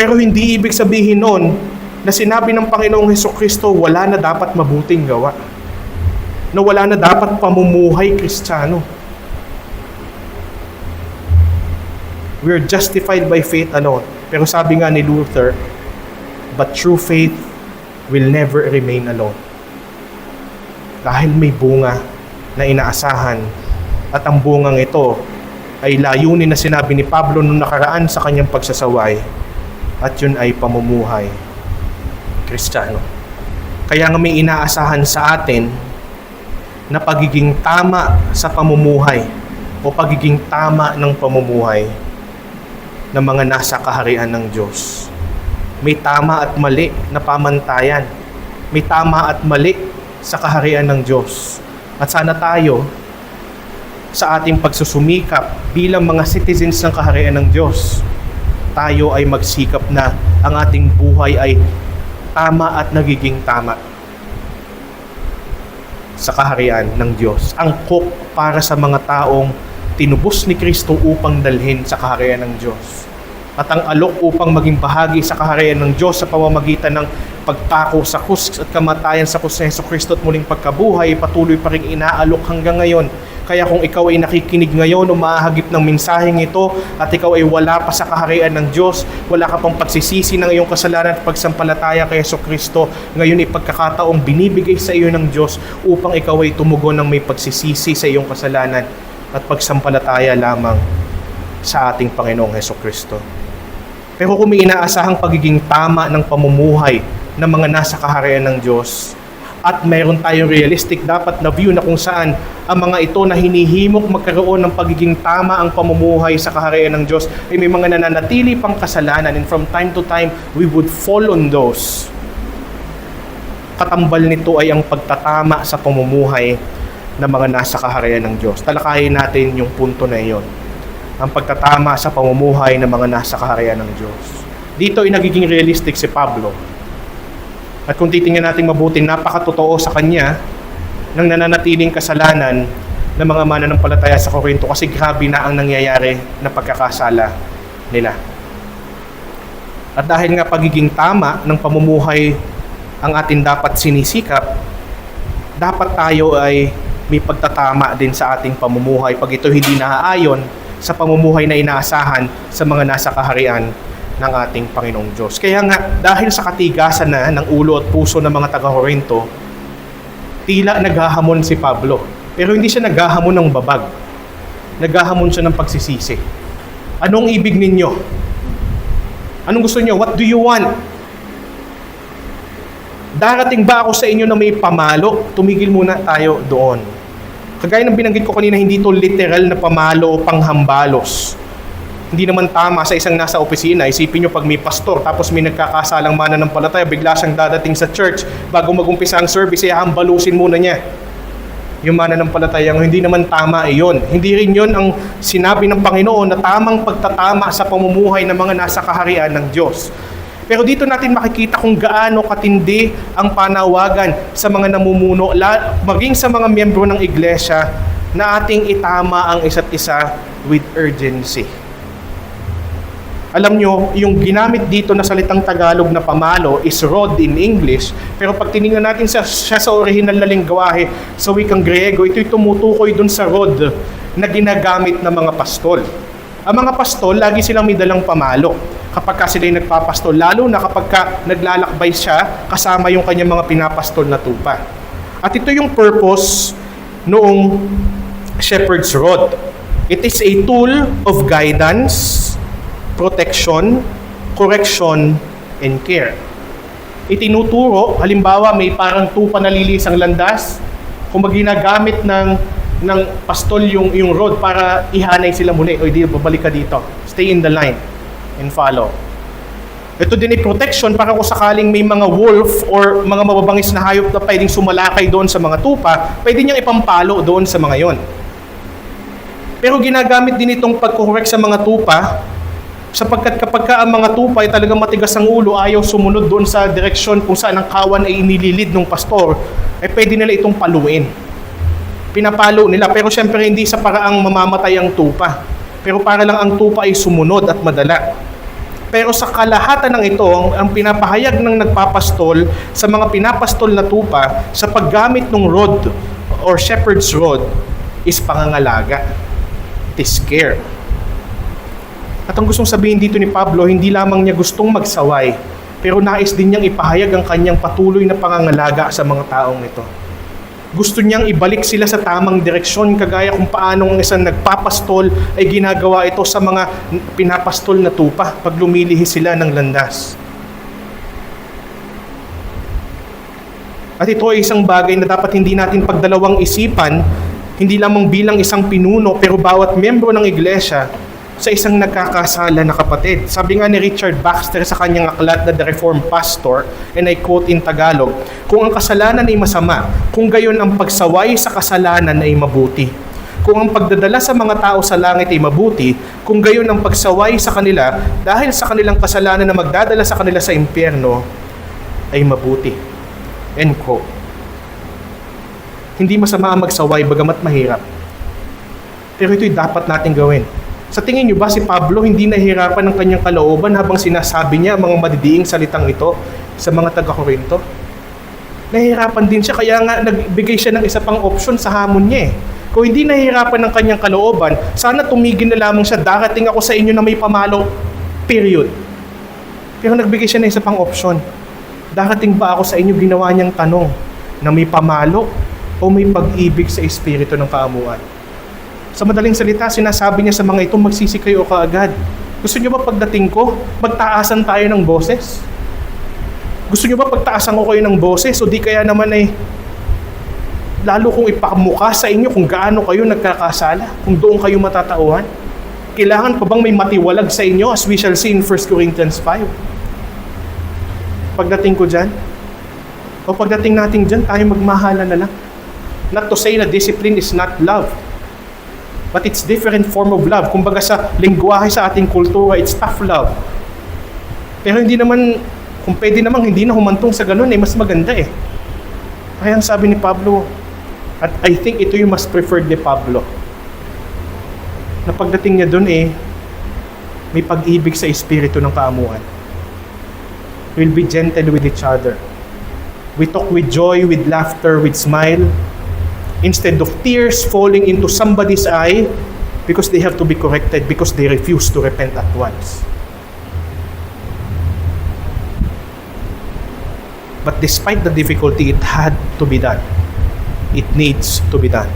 S1: Pero hindi ibig sabihin nun na sinabi ng Panginoong Hesukristo wala na dapat mabuting gawa. Na wala na dapat pamumuhay Kristiyano. We are justified by faith alone. Pero sabi nga ni Luther, but true faith will never remain alone. Dahil may bunga na inaasahan at ang bungang ito ay layunin na sinabi ni Pablo nung nakaraan sa kanyang pagsasaway. At yun ay pamumuhay Kristiyano. Kaya nga may inaasahan sa atin na pagiging tama sa pamumuhay o pagiging tama ng pamumuhay ng mga nasa kaharian ng Diyos. May tama at mali na pamantayan. May tama at mali sa kaharian ng Diyos. At sana tayo, sa ating pagsusumikap bilang mga citizens ng kaharian ng Diyos, tayo ay magsikap na ang ating buhay ay tama at nagiging tama sa kaharian ng Diyos. Angkop para sa mga taong tinubos ni Kristo upang dalhin sa kaharian ng Diyos. At ang alok upang maging bahagi sa kaharian ng Diyos sa pamamagitan ng pagpako sa krus at kamatayan sa krus ni Jesucristo at muling pagkabuhay, patuloy pa rin inaalok hanggang ngayon. Kaya kung ikaw ay nakikinig ngayon o mahahagip ng mensaheng ito at ikaw ay wala pa sa kaharian ng Diyos, wala ka pang pagsisisi ng iyong kasalanan at pagsampalataya kay Jesucristo, ngayon ay pagkakataong binibigay sa iyo ng Diyos upang ikaw ay tumugon ng may pagsisisi sa iyong kasalanan at pagsampalataya lamang sa ating Panginoong Jesucristo. Pero kung may inaasahang pagiging tama ng pamumuhay ng mga nasa kaharian ng Diyos, at mayroon tayong realistic dapat na view na kung saan ang mga ito na hinihimok magkaroon ng pagiging tama ang pamumuhay sa kaharian ng Diyos ay may mga nananatili pang kasalanan, and from time to time we would fall on those. Katambal nito ay ang pagtatama sa pamumuhay ng mga nasa kaharian ng Diyos. Talakayin natin yung punto na iyon, ang pagtatama sa pamumuhay ng mga nasa kaharian ng Diyos. Dito ay nagiging realistic si Pablo. At kung titingnan natin mabuti, napakatotoo sa kanya ng nananatiling kasalanan ng mga mananampalataya sa Korinto, kasi grabe na ang nangyayari na pagkakasala nila. At dahil nga pagiging tama ng pamumuhay ang atin dapat sinisikap, dapat tayo ay may pagtatama din sa ating pamumuhay pag ito hindi naaayon sa pamumuhay na inaasahan sa mga nasa kaharian ng ating Panginoong Diyos. Kaya nga, dahil sa katigasan na ng ulo at puso ng mga taga-Korinto, tila naghahamon si Pablo. Pero hindi siya naghahamon ng babag. Naghahamon siya ng pagsisisi. Anong ibig ninyo? Anong gusto niyo? What do you want? Darating ba ako sa inyo na may pamalo? Tumigil muna tayo doon. Kagaya ng binanggit ko kanina, hindi ito literal na pamalo o panghambalos. Hindi naman tama sa isang nasa opisina. Isipin nyo pag may pastor tapos may nagkakasalang mananampalataya, bigla siyang dadating sa church bago mag-umpisa ang service, hambalusin muna niya yung mananampalataya. Hindi naman tama iyon. Hindi rin yun ang sinabi ng Panginoon na tamang pagtatama sa pamumuhay ng mga nasa kaharian ng Diyos. Pero dito natin makikita kung gaano katindi ang panawagan sa mga namumuno, maging sa mga miyembro ng iglesia, na ating itama ang isa't isa with urgency. Alam nyo, yung ginamit dito na salitang Tagalog na pamalo is rod in English, pero pag tinignan natin siya sa original na lengguwahe sa wikang Griego, ito'y tumutukoy dun sa rod na ginagamit ng mga pastol. Ang mga pastol, lagi silang may dalang pamalo kapag ka sila'y nagpapastol, lalo na kapag ka naglalakbay siya kasama yung kanyang mga pinapastol na tupa. At ito yung purpose noong shepherd's rod. It is a tool of guidance, protection, correction, and care. Itinuturo, halimbawa may parang tupa na lilis ang landas, kung ginagamit ng pastol yung rod para ihanay sila muli, o di babalik ka dito, stay in the line and follow. Ito din ay protection para kung sakaling may mga wolf or mga mababangis na hayop na pwedeng sumalakay doon sa mga tupa, pwede niyang ipampalo doon sa mga yon. Pero ginagamit din itong pag-correct sa mga tupa, sapagkat kapag ka ang mga tupa ay talagang matigas ang ulo, ayaw sumunod doon sa direksyon kung saan ang kawan ay inililid ng pastor, ay pwede nila itong paluin. Pinapalo nila, pero syempre hindi sa paraang mamamatay ang tupa, pero para lang ang tupa ay sumunod at madala. Pero sa kalahatan ng ito, ang pinapahayag ng nagpapastol sa mga pinapastol na tupa sa paggamit ng rod or shepherd's rod is pangangalaga. It is care. At ang gustong sabihin dito ni Pablo, hindi lamang niya gustong magsaway, pero nais din niyang ipahayag ang kanyang patuloy na pangangalaga sa mga taong ito. Gusto niyang ibalik sila sa tamang direksyon, kagaya kung paano ang isang nagpapastol ay ginagawa ito sa mga pinapastol na tupa pag lumilihis sila ng landas. At ito ay isang bagay na dapat hindi natin pagdalawang isipan, hindi lamang bilang isang pinuno, pero bawat miyembro ng iglesia sa isang nagkakasala na kapatid. Sabi nga ni Richard Baxter sa kanyang aklat na The Reformed Pastor, and I quote in Tagalog, Kung ang kasalanan ay masama, kung gayon ang pagsaway sa kasalanan ay mabuti. Kung ang pagdadala sa mga tao sa langit ay mabuti, kung gayon ang pagsaway sa kanila dahil sa kanilang kasalanan na magdadala sa kanila sa impyerno ay mabuti. End quote. Hindi masama ang magsaway bagamat mahirap. Pero ito'y dapat nating gawin. Sa tingin niyo ba si Pablo hindi nahihirapan ng kanyang kalooban habang sinasabi niya ang mga madidiing salitang ito sa mga taga-Korinto? Nahihirapan din siya, kaya nga nagbigay siya ng isa pang option sa hamon niya eh. Kung hindi nahihirapan ng kanyang kalooban, sana tumigil na lamang siya, darating ako sa inyo na may pamalo, period. Pero nagbigay siya ng isa pang option. Darating ba ako sa inyo, ginawa niyang tanong, na may pamalo o may pag-ibig sa espiritu ng kaamuan? Sa madaling salita, sinasabi niya sa mga ito, magsisi kayo kaagad. Gusto niyo ba pagdating ko, magtaasan tayo ng boses? Gusto niyo ba pagtaasan ko kayo ng boses? O di kaya naman ay lalo kong ipakamuka sa inyo kung gaano kayo nagkakasala, kung doon kayo matatauhan? Kailangan pa bang may matiwalag sa inyo as we shall see in 1 Corinthians 5? Pagdating ko dyan, o pagdating natin dyan, tayo magmahala na lang. Not to say na discipline is not love, but it's different form of love. Kumbaga sa lingwahe sa ating kultura, it's tough love. Pero hindi naman, kung pwede namang hindi na humantong sa ganun, mas maganda eh. Kaya ang sabi ni Pablo, at I think ito yung mas preferred ni Pablo, na pagdating niya dun may pag-ibig sa espiritu ng kaamuan. We'll be gentle with each other. We talk with joy, with laughter, with smile, instead of tears falling into somebody's eye because they have to be corrected because they refuse to repent at once. But despite the difficulty, it had to be done. It needs to be done.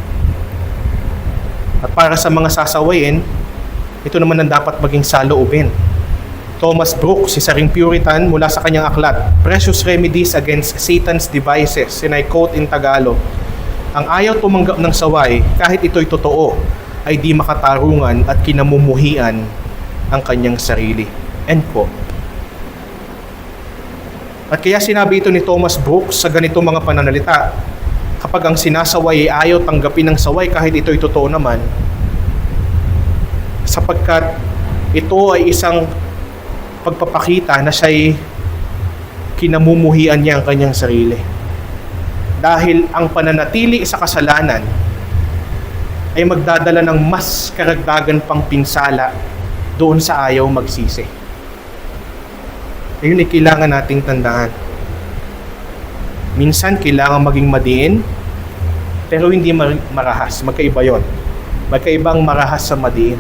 S1: At para sa mga sasawayin, ito naman ang dapat maging saloobin. Thomas Brooks, isa ring Puritan, mula sa kanyang aklat, Precious Remedies Against Satan's Devices, and I quote in Tagalog, ang ayaw tumanggap ng saway, kahit ito'y totoo, ay di makatarungan at kinamumuhian ang kanyang sarili. End quote. At kaya sinabi ito ni Thomas Brooks sa ganitong mga pananalita, kapag ang sinasaway ay ayaw tanggapin ng saway kahit ito'y totoo naman, sapagkat ito ay isang pagpapakita na siya'y kinamumuhian niya ang kanyang sarili. Dahil ang pananatili sa kasalanan ay magdadala ng mas karagdagan pang pinsala doon sa ayaw magsisi. Ayun ay kailangan nating tandaan. Minsan kailangan maging madiin, pero hindi marahas. Magkaiba yon. Magkaiba ang marahas sa madiin.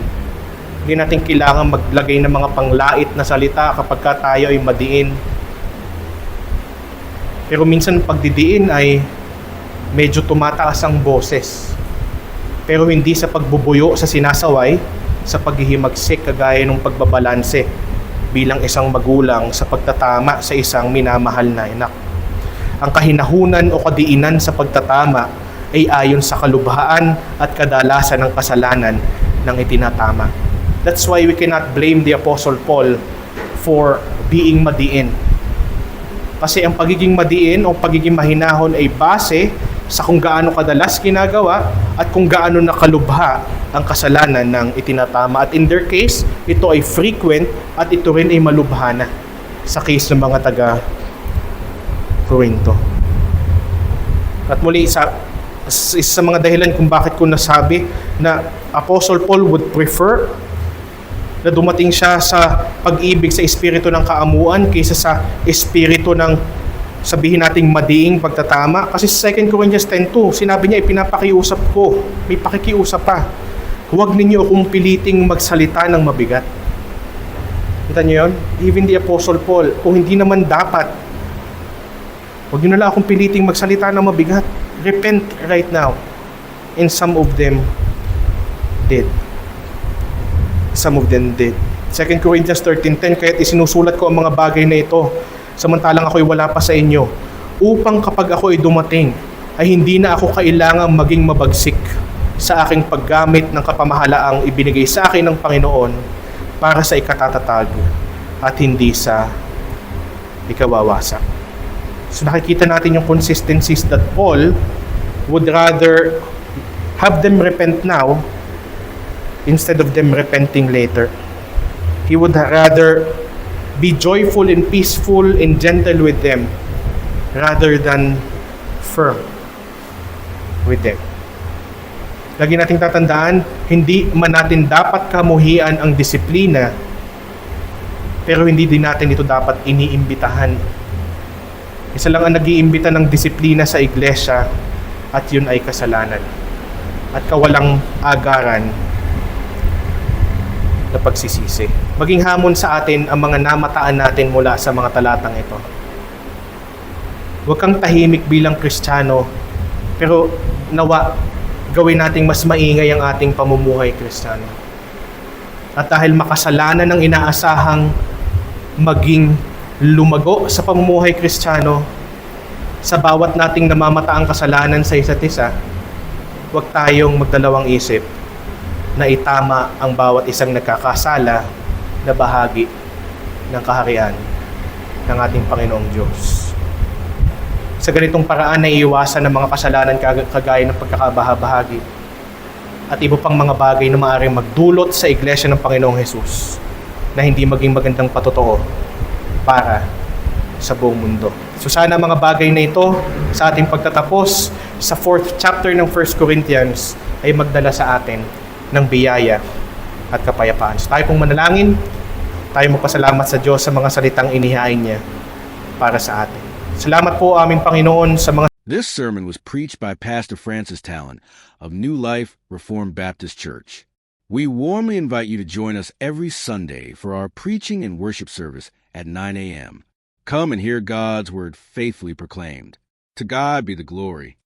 S1: Hindi natin kailangan maglagay ng mga panglait na salita kapag tayo ay madiin. Pero minsan pagdidiin ay medyo tumataas ang boses. Pero hindi sa pagbubuyo sa sinasaway, sa paghihimagsik kagaya ng pagbabalanse bilang isang magulang sa pagtatama sa isang minamahal na anak. Ang kahinahunan o kadiinan sa pagtatama ay ayon sa kalubhaan at kadalasan ng kasalanan ng itinatama. That's why we cannot blame the Apostle Paul for being madiin. Kasi ang pagiging madiin o pagiging mahinahon ay base sa kung gaano kadalas ginagawa at kung gaano nakalubha ang kasalanan ng itinatama. At in their case, ito ay frequent at ito rin ay malubha na sa case ng mga taga-Korinto. At muli, isa sa mga dahilan kung bakit ko nasabi na Apostle Paul would prefer na dumating siya sa pag-ibig sa espiritu ng kaamuan kaysa sa espiritu ng sabihin nating madiing pagtatama. Kasi sa 2 Corinthians 10:2, sinabi niya, ipinapakiusap ko, may pakikiusap pa, huwag ninyo akong piliting magsalita ng mabigat. Kita niyo yun? Even the Apostle Paul, kung hindi naman dapat, huwag niyo na lang akong piliting magsalita ng mabigat. Repent right now. And some of them did. Some of them did. 2 Corinthians 13:10, kaya't isinusulat ko ang mga bagay na ito, samantalang ako'y wala pa sa inyo, upang kapag ako ay dumating, ay hindi na ako kailangang maging mabagsik sa aking paggamit ng kapamahalaang ibinigay sa akin ng Panginoon para sa ikatatatag at hindi sa ikawawasak. So nakikita natin yung consistencies that Paul would rather have them repent now instead of them repenting later. He would rather be joyful and peaceful and gentle with them rather than firm with them. Lagi nating tatandaan, hindi man natin dapat kamuhian ang disiplina, pero hindi din natin ito dapat iniimbitahan. Isa lang ang nag-iimbita ng disiplina sa iglesia at yun ay kasalanan at kawalang agaran na pagsisisi. Maging hamon sa atin ang mga namataan natin mula sa mga talatang ito. Huwag kang tahimik bilang Kristiyano, pero nawa gawin nating mas maingay ang ating pamumuhay Kristiyano. At dahil makasalanan ng inaasahang maging lumago sa pamumuhay Kristiyano, sa bawat nating namamataang kasalanan sa isa't isa, huwag tayong magdalawang isip na itama ang bawat isang nagkakasala na bahagi ng kaharian ng ating Panginoong Diyos. Sa ganitong paraan na iiwasan ng mga kasalanan kagaya ng pagkakabahabahagi at iba pang mga bagay na maaaring magdulot sa iglesia ng Panginoong Hesus na hindi maging magandang patotoo para sa buong mundo. So sana mga bagay na ito sa ating pagtatapos sa 4th chapter ng 1 Corinthians ay magdala sa atin ng biyaya at kapayapaan. So tayo pong manalangin, tayo magpasalamat sa Diyos sa mga salitang inihain niya para sa atin. Salamat po aming Panginoon sa mga...
S2: This sermon was preached by Pastor Francis Talon of New Life Reformed Baptist Church. We warmly invite you to join us every Sunday for our preaching and worship service at 9 a.m. Come and hear God's word faithfully proclaimed. To God be the glory.